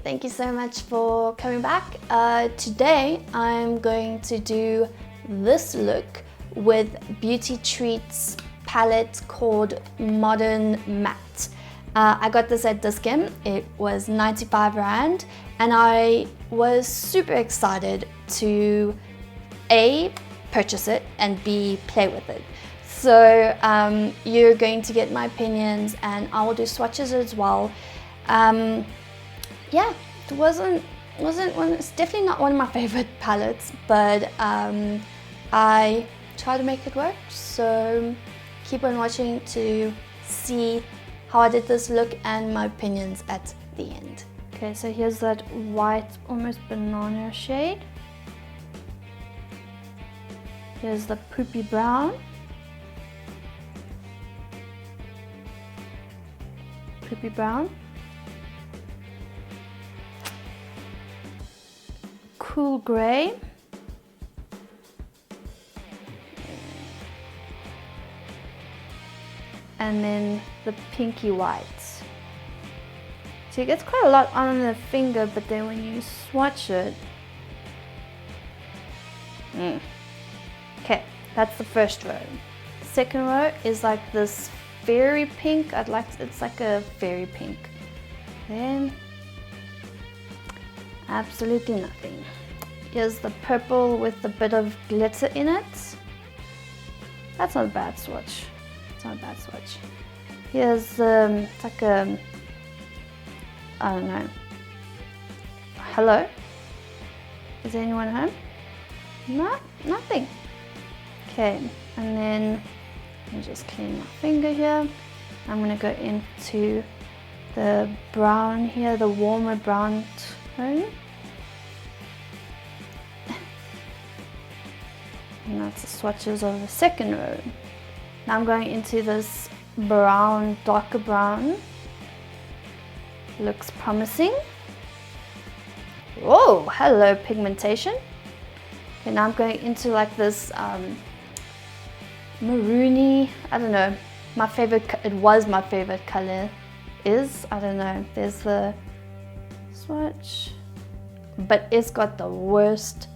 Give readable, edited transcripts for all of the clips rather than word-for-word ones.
thank you so much for coming back. Today I'm going to do this look with Beauty Treats palette called Modern Matte. I got this at Dis-Chem. It was 95 Rand and I was super excited to A, purchase it and B, play with it. So you're going to get my opinions and I will do swatches as well. Yeah, it's definitely not one of my favorite palettes, but I try to make it work. So keep on watching to see how I did this look and my opinions at the end. Okay, so here's that white, almost banana shade. Here's the poopy brown. Poopy brown. Cool grey. And then the pinky white. So it gets quite a lot on the finger, but then when you swatch it, okay, that's the first row. Second row is like this fairy pink. It's like a fairy pink. Then absolutely nothing. Here's the purple with a bit of glitter in it. That's not a bad swatch. It's not a bad swatch. Here's it's like a, I don't know. Hello? Is anyone home? No, nothing. Okay, and then let me just clean my finger here. I'm gonna go into the brown here, the warmer brown tone. And that's the swatches of the second row. Now I'm going into this brown, darker brown. Looks promising. Whoa, hello pigmentation. Okay, now I'm going into like this maroony, I don't know, it was my favorite color, I don't know, there's the swatch, but it's got the worst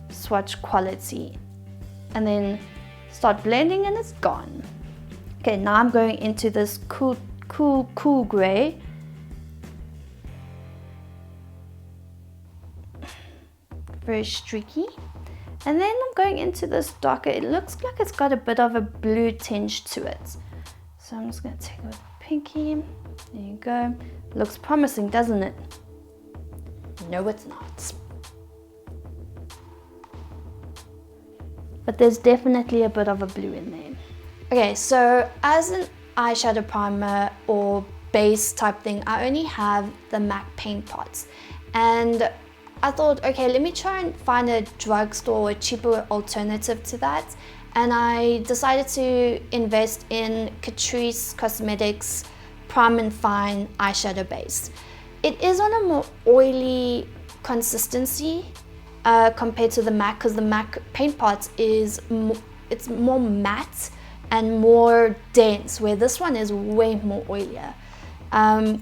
swatch quality. And then start blending and it's gone. Okay, now I'm going into this cool gray. Very streaky. And then I'm going into this darker, it looks like it's got a bit of a blue tinge to it. So I'm just gonna take a pinky, there you go. Looks promising, doesn't it? No, it's not. But there's definitely a bit of a blue in there. Okay, so as an eyeshadow primer or base type thing, I only have the MAC paint pots. And I thought, okay, let me try and find a drugstore or a cheaper alternative to that. And I decided to invest in Catrice Cosmetics Prime and Fine eyeshadow base. It is on a more oily consistency compared to the MAC, because the MAC paint pot it's more matte and more dense, where this one is way more oilier.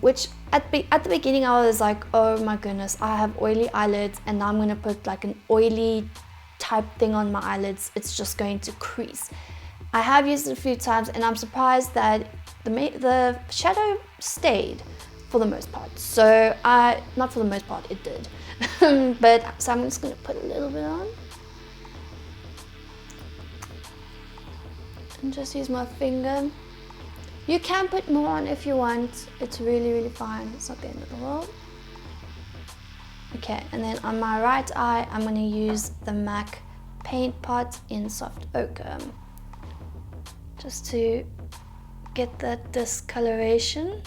Which at the beginning I was like, oh my goodness, I have oily eyelids and now I'm gonna put like an oily type thing on my eyelids, it's just going to crease. I have used it a few times and I'm surprised that the shadow stayed for the most part. So not for the most part, it did. But so I'm just gonna put a little bit on. And just use my finger. You can put more on if you want. It's really fine. It's not the end of the world. Okay, and then on my right eye, I'm going to use the MAC Paint Pot in Soft Ochre. Just to get that discoloration,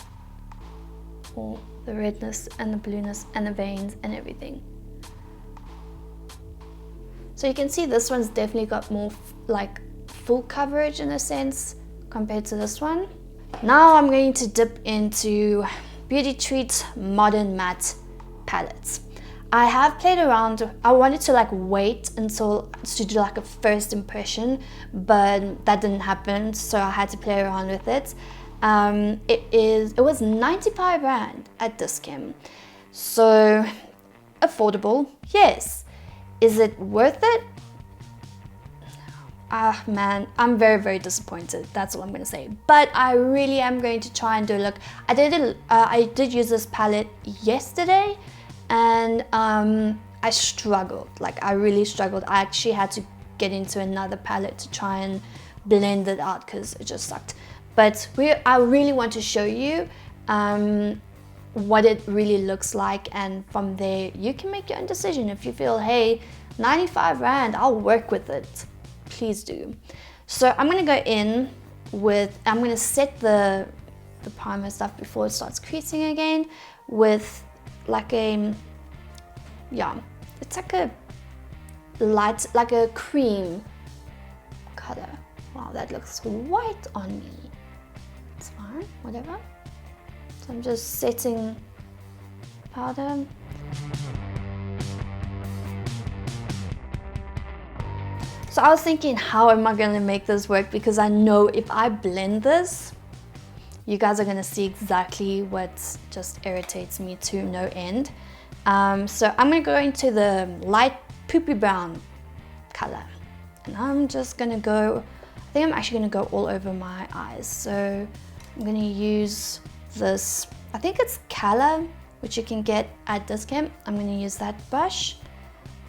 or the redness and the blueness and the veins and everything. So you can see this one's definitely got more like full coverage in a sense compared to this one. Now I'm going to dip into Beauty Treats Modern Matte palettes. I have played around. I wanted to like wait until to do like a first impression, but that didn't happen, so I had to play around with it. It was 95 Rand at Dis-Chem. So affordable, yes. Is it worth it? Ah man, I'm very, very disappointed. That's all I'm gonna say. But I really am going to try and do a look. I did use this palette yesterday, and I struggled. Like, I really struggled. I actually had to get into another palette to try and blend it out because it just sucked. But I really want to show you what it really looks like, and from there you can make your own decision. If you feel, hey, 95 Rand, I'll work with it, please do. So I'm gonna go in with, I'm gonna set the primer stuff before it starts creasing again with like a, yeah, it's like a light, like a cream color. Wow, that looks white on me. It's fine, whatever. So I'm just setting powder. So I was thinking, how am I gonna make this work? Because I know if I blend this, you guys are gonna see exactly what just irritates me to no end. So I'm gonna go into the light poopy brown color. And I'm just gonna go, I think I'm actually gonna go all over my eyes. So I'm gonna use this, I think it's Cala, which you can get at discount. I'm gonna use that brush.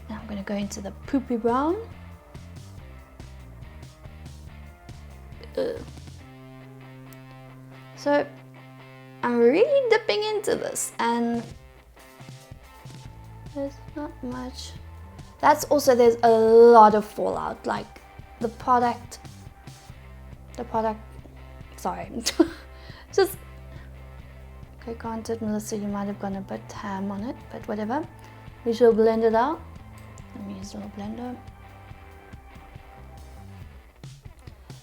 And I'm gonna go into the poopy brown. So I'm really dipping into this, and there's not much. That's also, there's a lot of fallout, like the product, sorry, just, okay, granted, Melissa, you might have gone a bit ham on it, but whatever. We shall blend it out. Let me use a little blender.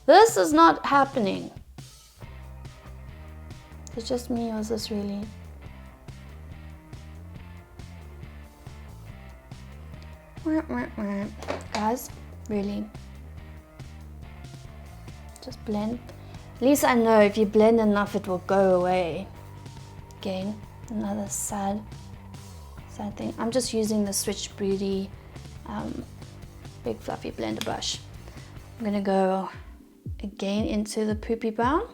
This is not happening. It's just me, or is this really? Guys, really? Just blend. At least I know if you blend enough, it will go away. Again, another sad thing. I'm just using the Switch Beauty big fluffy blender brush. I'm gonna go again into the poopy brown.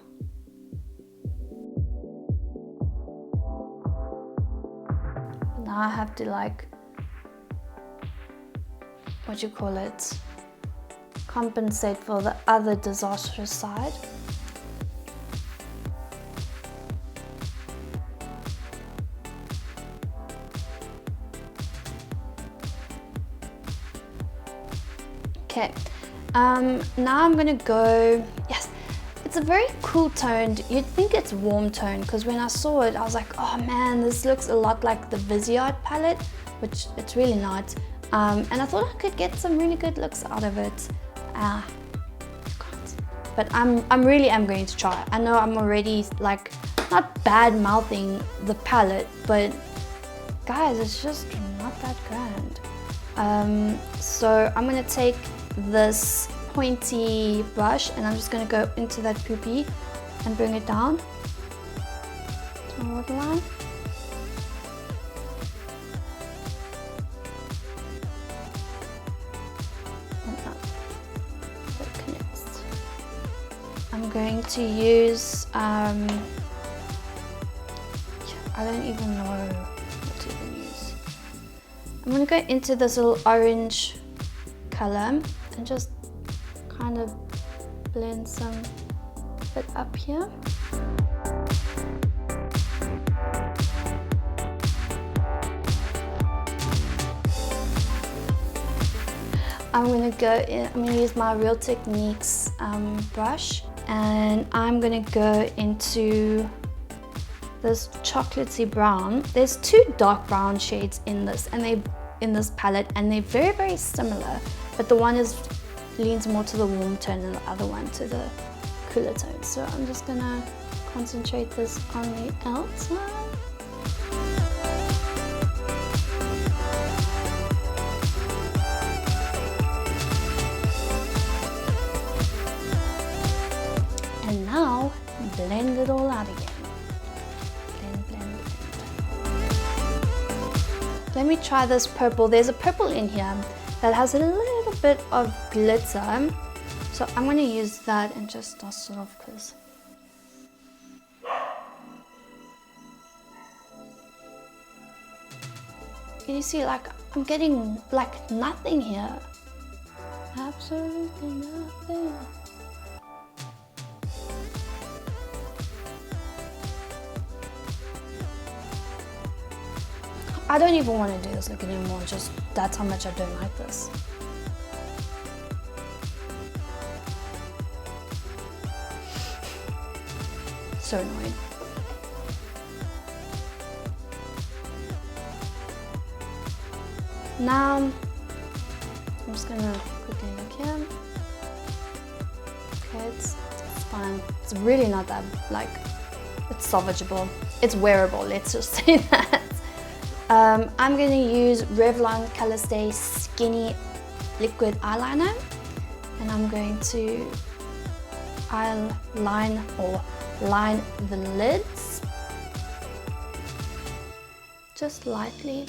Now I have to, like, what you call it, compensate for the other disastrous side. Okay, now I'm gonna go, yes, it's a very cool toned, you'd think it's warm tone, because when I saw it I was like, oh man, this looks a lot like the Viseart palette, which it's really not. And I thought I could get some really good looks out of it. I can't. But I'm really am going to try. I know I'm already, like, not bad mouthing the palette, but guys, it's just not that grand. So I'm gonna take this pointy brush and I'm just gonna go into that poopy and bring it down to my waterline. I'm going to use, I don't even know what to even use. I'm going to go into this little orange color and just kind of blend some bit up here. I'm going to go in, I'm going to use my Real Techniques brush. And I'm gonna go into this chocolatey brown. There's two dark brown shades in this, and in this palette, and they're very, very similar. But the one leans more to the warm tone, and the other one to the cooler tone. So I'm just gonna concentrate this on the outside. And now, blend it all out again. Blend, blend, blend. let me try this purple. There's a purple in here that has a little bit of glitter. So I'm going to use that and just dust it off because can you see, like, I'm getting like nothing here. Absolutely nothing. I don't even want to do this look anymore, just that's how much I don't like this. So annoying. Now, I'm just gonna quickly look here. Okay, it's fine. It's really not that, like, it's salvageable. It's wearable, let's just say that. I'm going to use Revlon Colorstay Skinny Liquid Eyeliner, and I'm going to line the lids just lightly.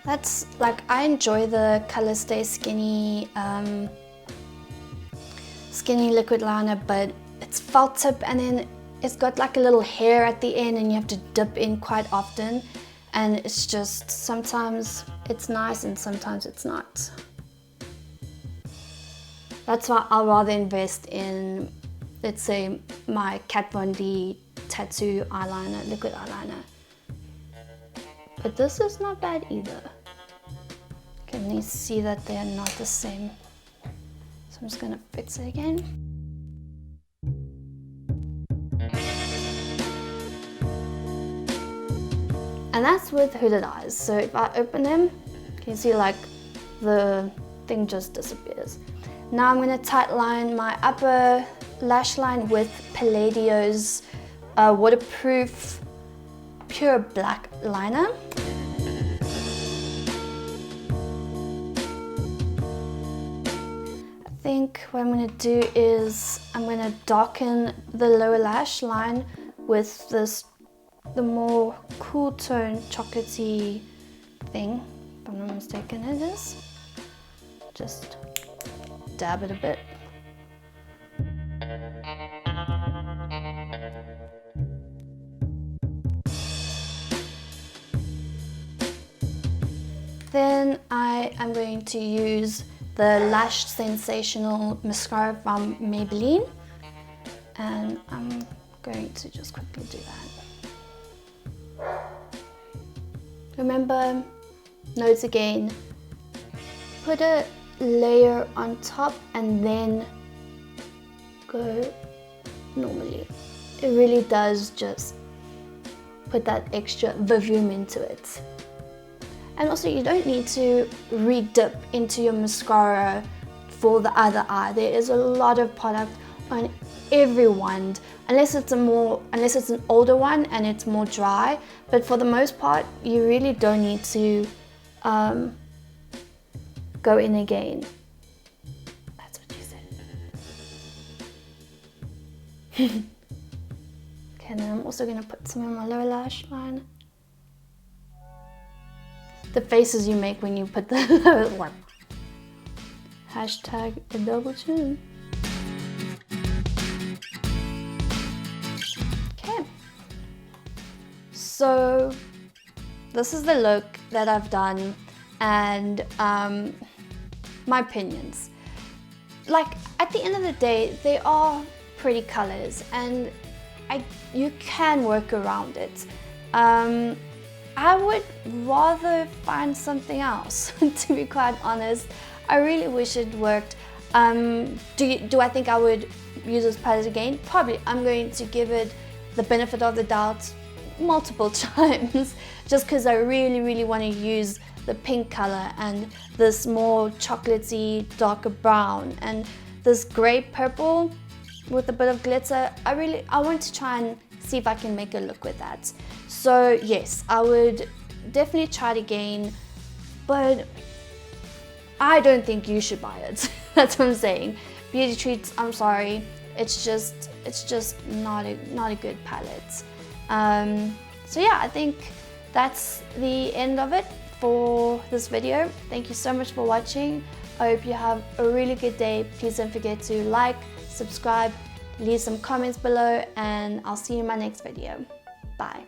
That's like, I enjoy the Colorstay Skinny liquid liner, but it's felt tip and then it's got like a little hair at the end and you have to dip in quite often, and it's just, sometimes it's nice and sometimes it's not. That's why I'll rather invest in, let's say, my Kat Von D tattoo eyeliner, liquid eyeliner. But this is not bad either. Can you see that they are not the same? So I'm just gonna fix it again. And that's with hooded eyes. So if I open them, can you see like the thing just disappears. Now I'm gonna tightline my upper lash line with Palladio's waterproof pure black liner. I think what I'm going to do is I'm going to darken the lower lash line with the more cool tone chocolatey thing, if I'm not mistaken it is. Just dab it a bit. Then I am going to use the Lash Sensational mascara from Maybelline, and I'm going to just quickly do that. Remember, notes again, put a layer on top and then go normally. It really does just put that extra volume into it. And also, you don't need to re-dip into your mascara for the other eye. There is a lot of product on every wand, unless it's an older one and it's more dry. But for the most part, you really don't need to go in again. That's what you said. Okay, and then I'm also gonna put some on my lower lash line. The faces you make when you put the one. Hashtag a double chin. Okay. So this is the look that I've done, and my opinions. Like, at the end of the day, they are pretty colors, and you can work around it. I would rather find something else, to be quite honest. I really wish it worked. Do I think I would use this palette again? Probably. I'm going to give it the benefit of the doubt multiple times, just because I really, really want to use the pink color and this more chocolatey, darker brown, and this grey purple with a bit of glitter. I want to try and see if I can make a look with that. So yes, I would definitely try it again, but I don't think you should buy it. That's what I'm saying. Beauty Treats, I'm sorry, it's just not a good palette. So yeah, I think that's the end of it for this video. Thank you so much for watching. I hope you have a really good day. Please don't forget to like, subscribe, leave some comments below, and I'll see you in my next video. Bye.